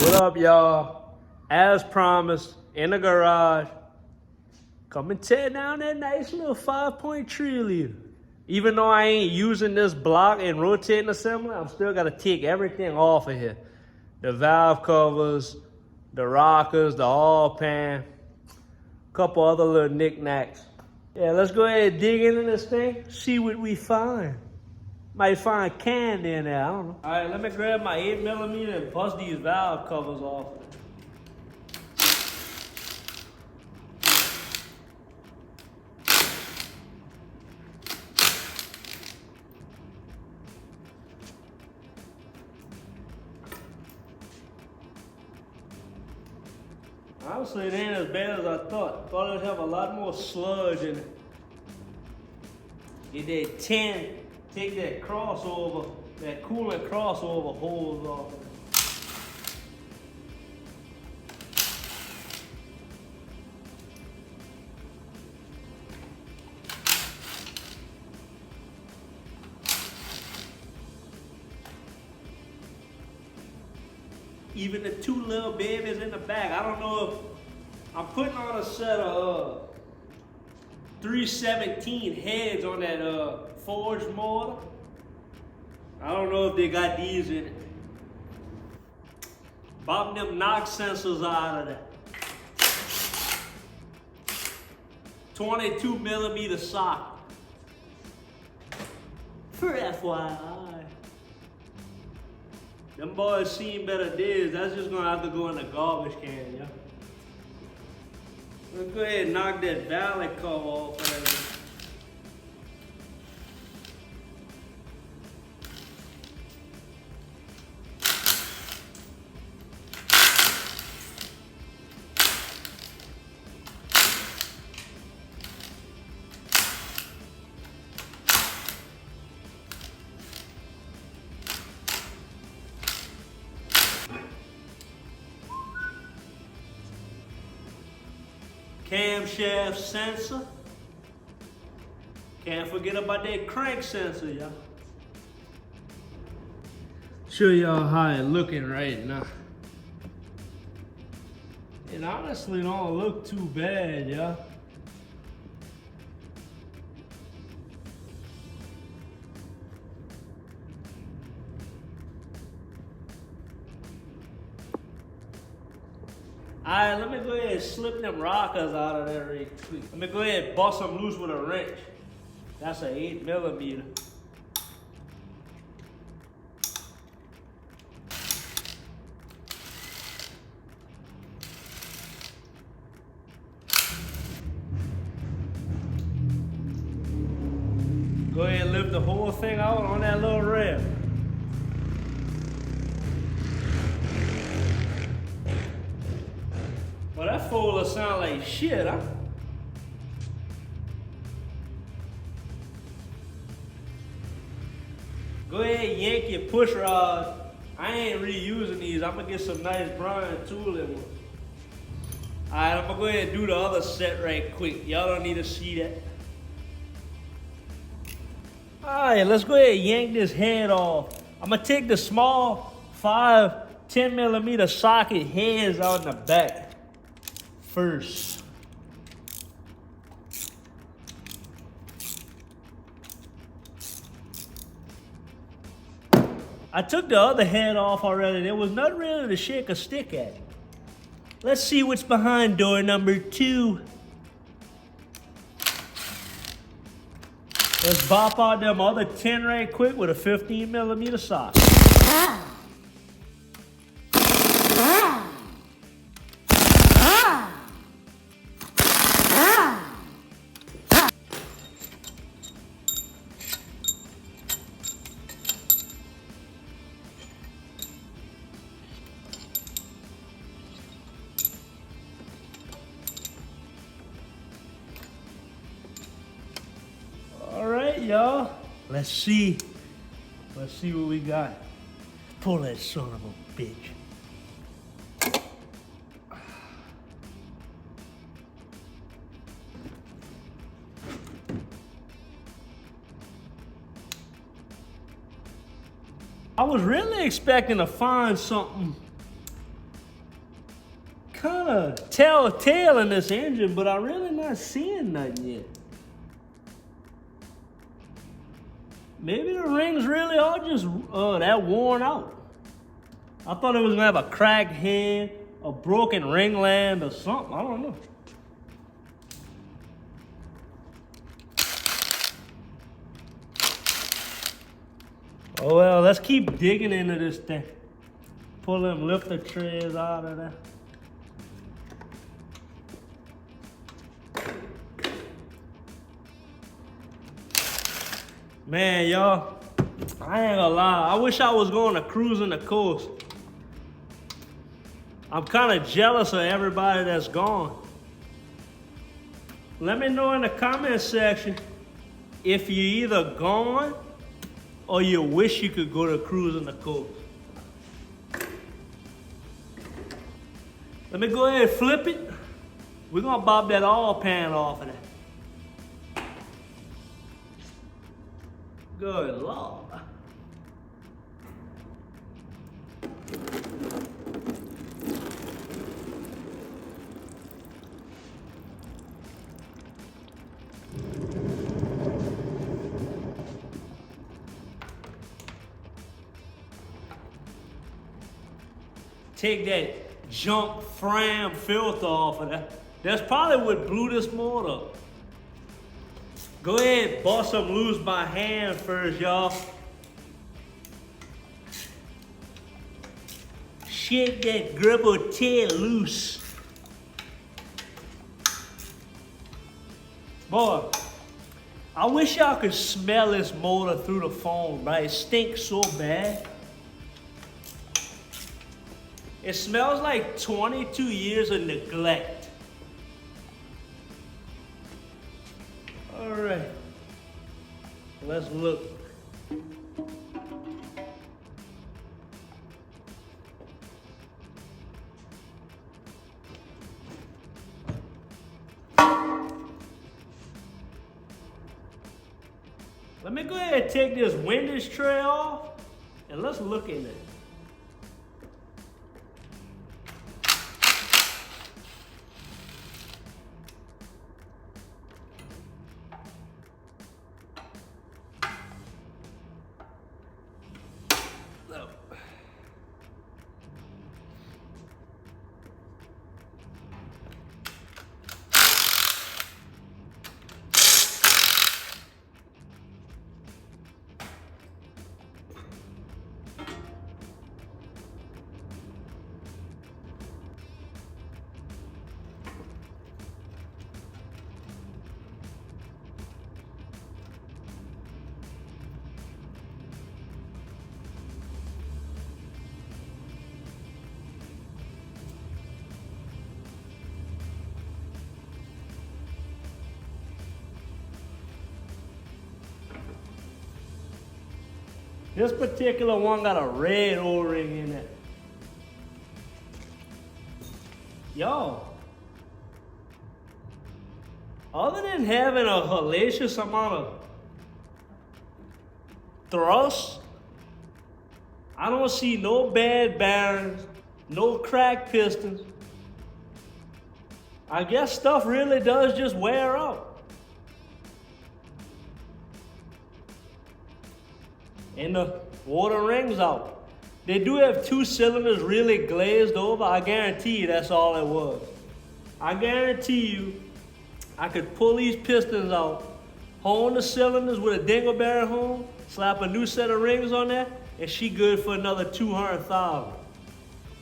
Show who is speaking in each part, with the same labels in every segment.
Speaker 1: What up, y'all? As promised, in the garage, come and tear down that nice little 5.3 liter. Even though I ain't using this block and rotating assembly, I'm still gotta take everything off of here. The valve covers, the rockers, the oil pan, a couple other little knickknacks. Yeah, let's go ahead and dig into this thing, see what we find. Might find candy in there, I don't know. All right, let me grab my 8mm and bust these valve covers off. Honestly, it ain't as bad as I thought. Thought it'd have a lot more sludge in it. Get that tin, take that crossover, that coolant crossover hose off. Even the two little babies in the back. I don't know if I'm putting on a set of 317 heads on that forged mortar. I don't know if they got these in it. Bop them knock sensors out of that. 22mm sock. For FYI. Them boys seen better days. That's just gonna have to go in the garbage can, yeah. Let's go ahead and knock that valley cover off of it. Camshaft sensor. Can't forget about that crank sensor, y'all. Show y'all how it looking right now. It honestly don't look too bad, y'all. Alright, let me go ahead and slip them rockers out of there real quick. Let me go ahead and bust them loose with a wrench. That's an 8mm. Go ahead and lift the whole thing out on that little rail. Well, that folder sound like shit, huh? Go ahead and yank your push rod. I ain't reusing these. I'm gonna get some nice Brian tooling ones. Alright, I'm gonna go ahead and do the other set right quick. Y'all don't need to see that. Alright, let's go ahead and yank this head off. I'm gonna take the small 10mm socket heads out in the back first. I took the other head off already. There was nothing really to shake a stick at. Let's see what's behind door number 2. Let's bop out them other 10 right quick with a 15mm sock. Y'all, let's see what we got. Pull that son of a bitch. I was really expecting to find something kind of telltale in this engine, but I'm really not seeing nothing yet. Maybe the rings really are just that worn out. I thought it was gonna have a cracked hand, a broken ring land, or something. I don't know. Oh well, let's keep digging into this thing. Pull them lifter treads out of there. Man, y'all, I ain't gonna lie. I wish I was going to cruising the coast. I'm kind of jealous of everybody that's gone. Let me know in the comment section if you're either gone or you wish you could go to cruising the coast. Let me go ahead and flip it. We're gonna bob that oil pan off of that. Good Lord. Take that junk FRAM filter off of that. That's probably what blew this motor up. Go ahead, bust them loose by hand first, y'all. Shake that gripper tail loose. Boy, I wish y'all could smell this motor through the foam, right? It stinks so bad. It smells like 22 years of neglect. All right, let's look. Let me go ahead and take this windage tray off and let's look in it. This particular one got a red O-ring in it. Yo, other than having a hellacious amount of thrust, I don't see no bad bearings, no cracked pistons. I guess stuff really does just wear out. And the water rings out. They do have two cylinders really glazed over. I guarantee you that's all it was. I guarantee you I could pull these pistons out, hone the cylinders with a dingleberry hone, slap a new set of rings on there, and she good for another 200,000.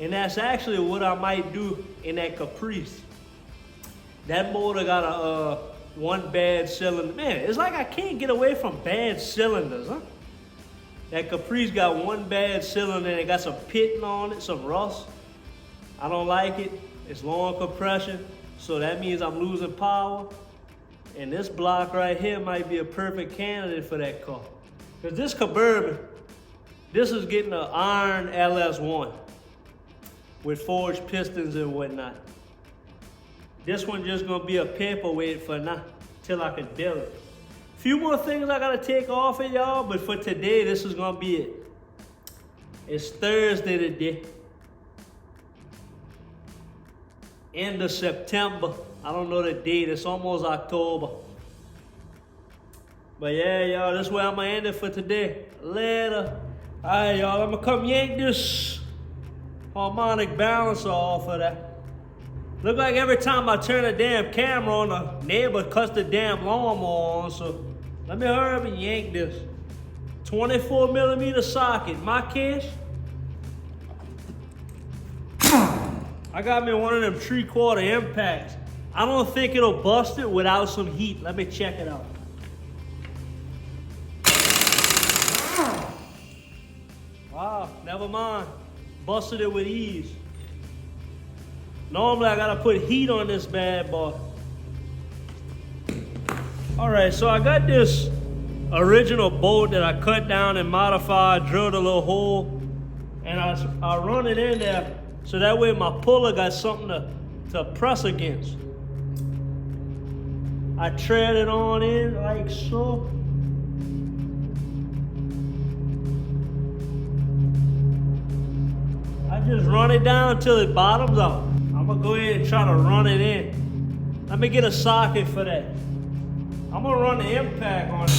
Speaker 1: And that's actually what I might do in that Caprice. That motor got a one bad cylinder. Man, it's like I can't get away from bad cylinders, huh? That Caprice got one bad cylinder and it got some pitting on it, some rust. I don't like it. It's long compression, so that means I'm losing power. And this block right here might be a perfect candidate for that car. Because this Suburban, this is getting an iron LS1 with forged pistons and whatnot. This one just gonna be a paperweight for now, till I can build it. Few more things I gotta take off of y'all, but for today, this is gonna be it. It's Thursday today. End of September. I don't know the date. It's almost October. But yeah, y'all, this is where I'm gonna end it for today. Later. Alright, y'all, I'm gonna come yank this harmonic balancer off of that. Look like every time I turn the damn camera on, the neighbor cuts the damn lawnmower on, so let me hurry up and yank this. 24mm socket. My cash. I got me one of them 3/4 impacts. I don't think it'll bust it without some heat. Let me check it out. Wow, never mind. Busted it with ease. Normally I gotta put heat on this bad boy. Alright, so I got this original bolt that I cut down and modified, drilled a little hole, and I run it in there so that way my puller got something to press against. I tread it on in like so. I just run it down till it bottoms out. I'm gonna go ahead and try to run it in. Let me get a socket for that. I'm gonna run the impact on it.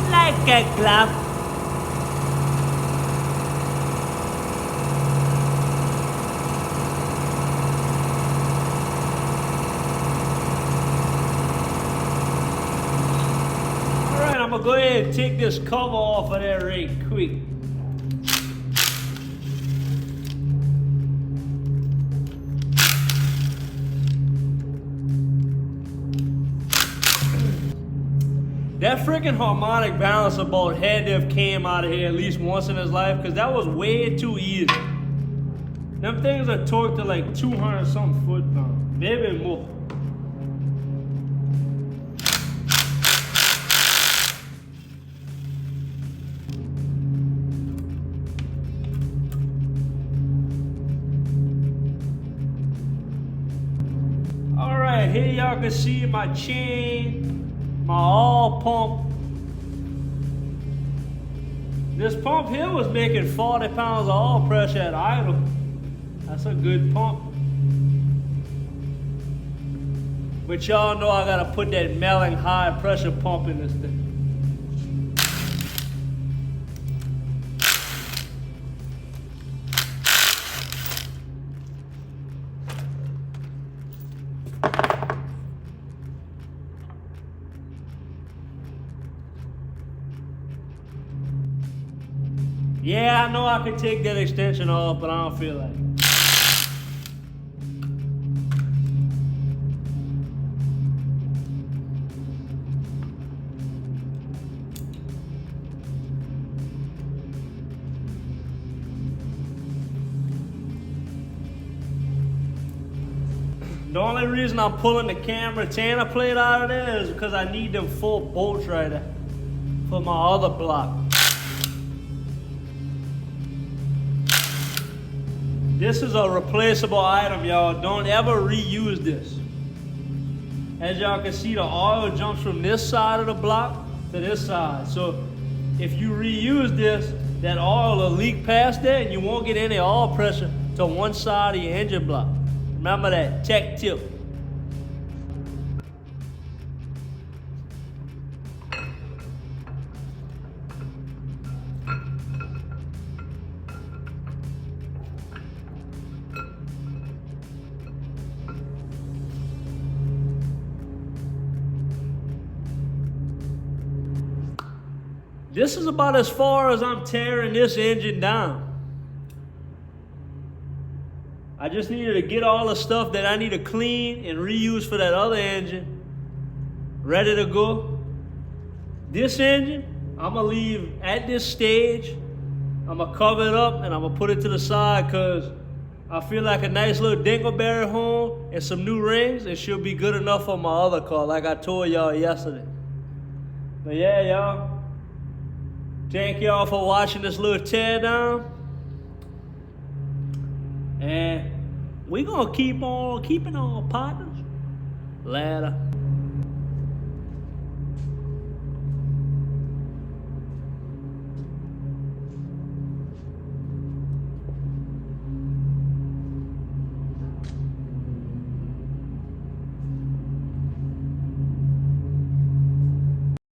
Speaker 1: Like a glove. Alright, I'm gonna go ahead and take this cover off of there right quick. That freaking harmonic balancer bolt had to have came out of here at least once in his life, because that was way too easy. Them things are torqued to like 200 something foot-pounds, maybe more. Alright, here y'all can see my chain. My oil pump. This pump here was making 40 pounds of oil pressure at idle. That's a good pump. But y'all know I gotta put that melting high pressure pump in this thing. Yeah, I know I can take that extension off, but I don't feel like it. The only reason I'm pulling the camera antenna plate out of there is because I need them 4 bolts right there for my other block. This is a replaceable item, y'all. Don't ever reuse this. As y'all can see, the oil jumps from this side of the block to this side. So if you reuse this, that oil will leak past there and you won't get any oil pressure to one side of your engine block. Remember that tech tip. This is about as far as I'm tearing this engine down. I just needed to get all the stuff that I need to clean and reuse for that other engine ready to go. This engine, I'm gonna leave at this stage. I'm gonna cover it up and I'm gonna put it to the side because I feel like a nice little dingleberry horn and some new rings, it should be good enough for my other car, like I told y'all yesterday. But yeah, y'all. Thank y'all for watching this little teardown. And we gonna keep on keeping on, partners. Later.